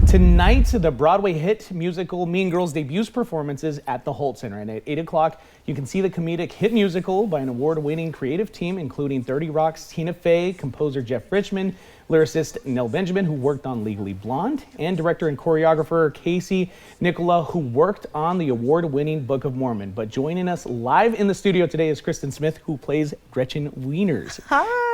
Tonight, the Broadway hit musical Mean Girls debuts performances at the Hult Center. And at 8 o'clock, you can see the comedic hit musical by an award-winning creative team, including 30 Rock's Tina Fey, composer Jeff Richmond, lyricist Nell Benjamin, who worked on Legally Blonde, and director and choreographer Casey Nicola, who worked on the award-winning Book of Mormon. But joining us live in the studio today is Kristen Smith, who plays Gretchen Wieners. Hi.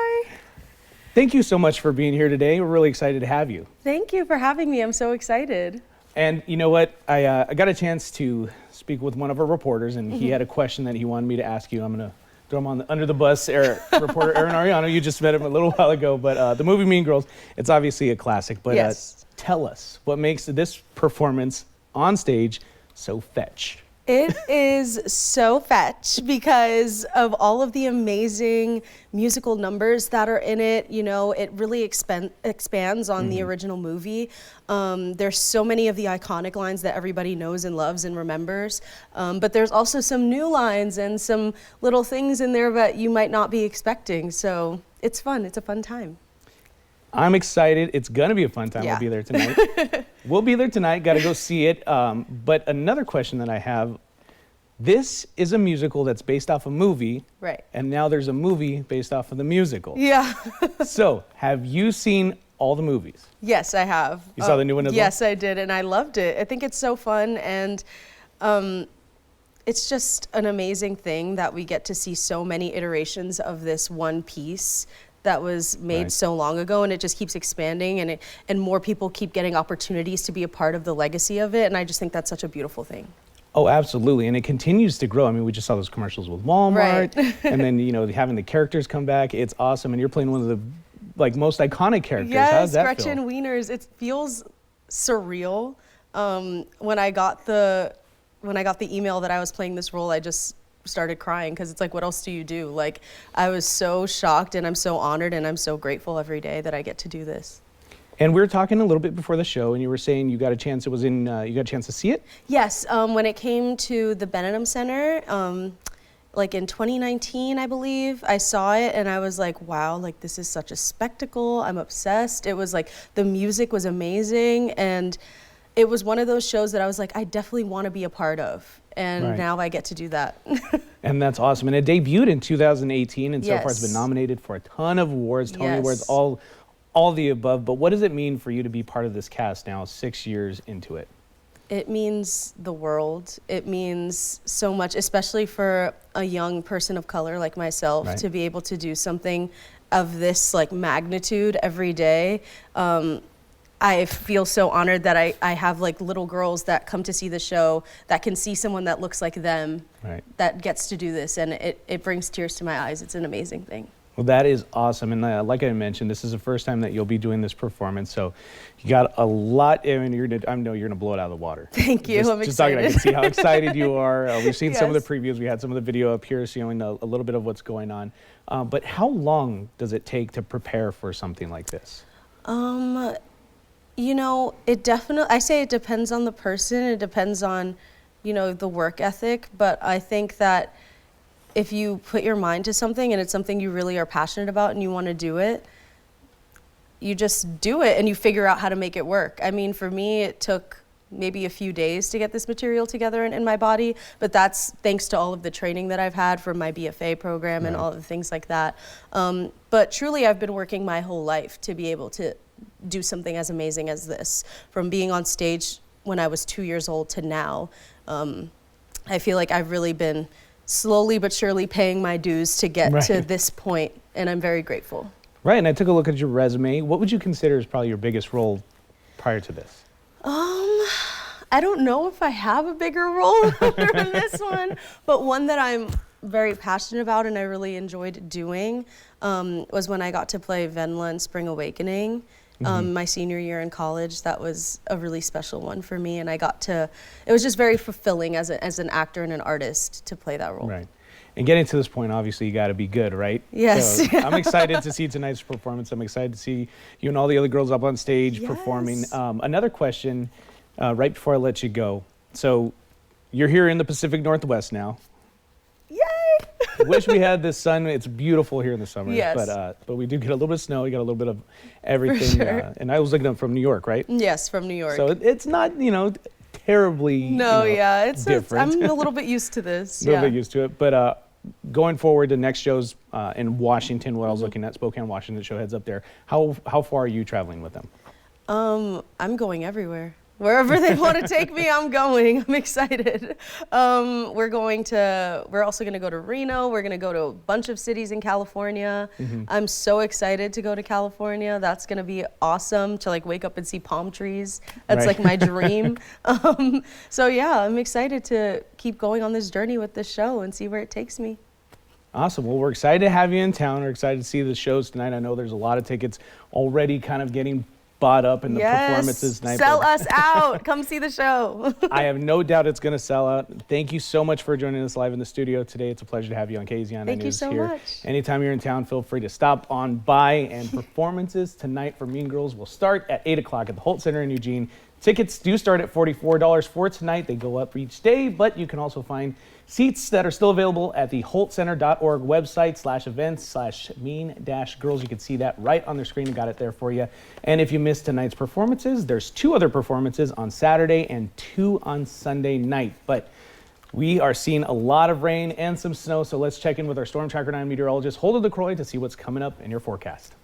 Thank you so much for being here today. We're really excited to have you. Thank you for having me. I'm so excited. And you know what? I got a chance to speak with one of our reporters, and he had a question that he wanted me to ask you. I'm going to throw him under the bus. Reporter Aaron Ariano, you just met him a little while ago, but the movie Mean Girls, it's obviously a classic. But yes. Tell us, what makes this performance on stage so fetch? It is so fetch because of all of the amazing musical numbers that are in it. You know, it really expands on the original movie. There's so many of the iconic lines that everybody knows and loves and remembers. But there's also some new lines and some little things in there that you might not be expecting. So it's fun. It's a fun time. I'm excited. It's going to be a fun time. Yeah. We'll be there tonight. We'll be there tonight. Got to go see it. But another question that I have, this is a musical that's based off a movie. Right. And now there's a movie based off of the musical. Yeah. So have you seen all the movies? Yes, I have. You saw the new one as well? Yes, I did. And I loved it. I think it's so fun. And it's just an amazing thing that we get to see so many iterations of this one piece that was made so long ago, and it just keeps expanding, and more people keep getting opportunities to be a part of the legacy of it, and I just think that's such a beautiful thing. Oh, absolutely, and it continues to grow. I mean, we just saw those commercials with Walmart, and then, you know, having the characters come back, it's awesome, and you're playing one of the most iconic characters. Yes, how does that Gretchen feel? Wieners, it feels surreal. When I got the email that I was playing this role, I just started crying because it's like, what else do you do? Like, I was so shocked, and I'm so honored, and I'm so grateful every day that I get to do this. And we were talking a little bit before the show, and you were saying you got a chance. You got a chance to see it? Yes, when it came to the Benham Center, like in 2019, I believe, I saw it, and I was like, wow, like this is such a spectacle. I'm obsessed. It was like, the music was amazing, and it was one of those shows that I was like, I definitely want to be a part of. And now I get to do that. And that's awesome. And it debuted in 2018, and so far it's been Yes. nominated for a ton of awards, Tony Yes. Awards, all the above. But what does it mean for you to be part of this cast now, 6 years into it? It means the world. It means so much, especially for a young person of color like myself, to be able to do something of this like magnitude every day. I feel so honored that I have like little girls that come to see the show that can see someone that looks like them that gets to do this, and it brings tears to my eyes. It's an amazing thing. Well, that is awesome. And like I mentioned, this is the first time that you'll be doing this performance. So you got a lot. I mean, I know you're going to blow it out of the water. Thank you. I'm just excited. talking, I can see how excited you are. We've seen some of the previews. We had some of the video up here showing a little bit of what's going on. But how long does it take to prepare for something like this? You know, I say it depends on the person. It depends on, you know, the work ethic. But I think that if you put your mind to something and it's something you really are passionate about and you want to do it, you just do it and you figure out how to make it work. I mean, for me, it took maybe a few days to get this material together in my body, but that's thanks to all of the training that I've had from my BFA program and all of the things like that. But truly, I've been working my whole life to be able to do something as amazing as this. From being on stage when I was 2 years old to now, I feel like I've really been slowly but surely paying my dues to get to this point, and I'm very grateful. Right, and I took a look at your resume. What would you consider is probably your biggest role prior to this? I don't know if I have a bigger role than this one, but one that I'm very passionate about and I really enjoyed doing was when I got to play Venla in Spring Awakening. My senior year in college. That was a really special one for me, and it was just very fulfilling as an actor and an artist to play that role. Right. And getting to this point, obviously, you got to be good, right? Yes. So I'm excited to see tonight's performance. I'm excited to see you and all the other girls up on stage performing. Another question, right before I let you go. So you're here in the Pacific Northwest now. Yay! Wish we had this sun. It's beautiful here in the summer. Yes. But we do get a little bit of snow. We got a little bit of everything. sure. And I was looking up from New York, right? Yes, from New York. So it's not, terribly no, yeah, it's different. I'm a little bit used to this. A little yeah. bit used to it. But going forward, the next show's in Washington. What I was looking at, Spokane, Washington. Show heads up there. How far are you traveling with them? I'm going everywhere. Wherever they want to take me, I'm going. I'm excited. We're also going to go to Reno. We're going to go to a bunch of cities in California. I'm so excited to go to California. That's going to be awesome to wake up and see palm trees. That's Right. my dream. So yeah, I'm excited to keep going on this journey with this show and see where it takes me. Awesome. Well, we're excited to have you in town. We're excited to see the shows tonight. I know there's a lot of tickets already kind of getting bought up in the performances tonight. Sell us out. Come see the show. I have no doubt it's going to sell out. Thank you so much for joining us live in the studio today. It's a pleasure to have you on KZN Thank you News so here. much. Anytime you're in town, feel free to stop on by. And performances tonight for Mean Girls will start at 8 o'clock at the Hult Center in Eugene. Tickets do start at $44 for tonight. They go up each day, but you can also find seats that are still available at the hultcenter.org website /events/mean-girls. You can see that right on the screen. Got it there for you. And if you missed tonight's performances, there's 2 other performances on Saturday and 2 on Sunday night. But we are seeing a lot of rain and some snow, so let's check in with our Storm Tracker 9 meteorologist, Holden LaCroix, to see what's coming up in your forecast.